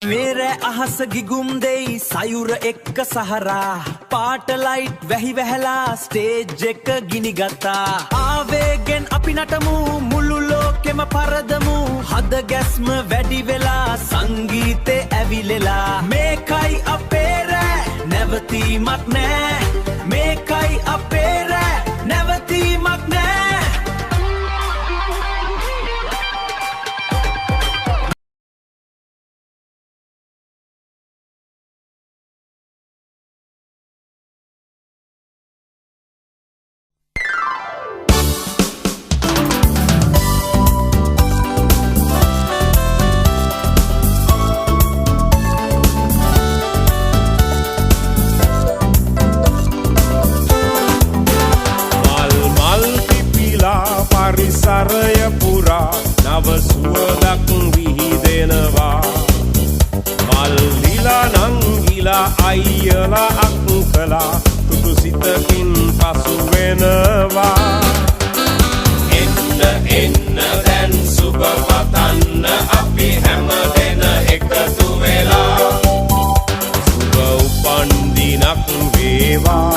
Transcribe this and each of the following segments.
मेरे अहस गिगुम देई सायुर एक्क सहारा पाट लाइट වැහි වැහලා ස්ටේජ් එක ගිනි ගත්තා ආවේගෙන් අපි නටමු මුළු ලෝකෙම පරදමු හද ගැස්ම වැඩි වෙලා සංගීතේ ඇවිලෙලා මේකයි අපේ රෑ නැවතීමක් නෑ මේකයි අපේ රෑ නැවතීමක් නෑ පරිසරය පුරා නව සුවඳක් විහිදෙනවා මල් දීලා නංගිලා අයියලා අක්කලා තුතු සිතකින් පසු වෙනවා එන්න එන්න දැන් සුබ පතන්න අපි හැම දෙන එකතු වෙලා සුබ උපන් දිනක් වේවා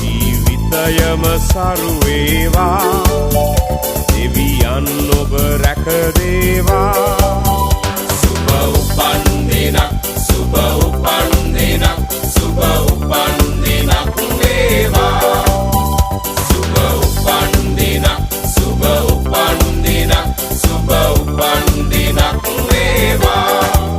ජීවිතයම සරු වේවා දෙවියන් ඔබ රැක දේවා සුබ උපන් දිනක් සුබ උපන් දිනක් සුබ උපන් දිනක් වේවා සුබ උපන් දිනක් සුබ උපන් දිනක් සුබ උපන් දිනක් වේවා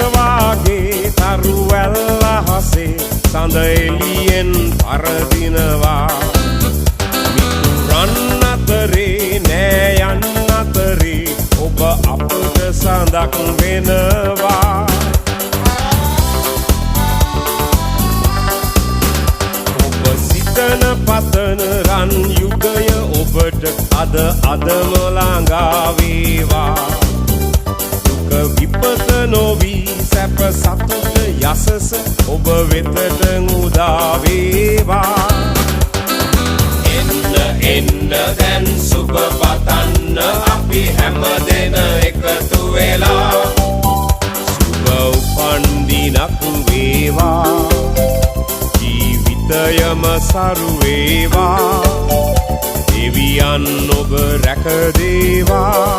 වාගේ තරුවැල්ල හසේ සඳ එළියෙන් පරදිනවා මිතුරන් අතරේ නෑයන් අතරේ ඔබ අපට සඳක් වෙනවා ඔබ සිතන පතන රන් යුගය ඔබට අදම ළඟා වේවා විපත නොවී සැප සතුට යසස ඔබ වෙතට උදා වේවා එන්න එන්න දැන් සුබ පතන්න අපි හැම දෙන එකතු වෙලා සුබ උපන් දිනක් වේවා ජීවිතයම සරු වේවා දෙවියන් ඔබ රැක දේවා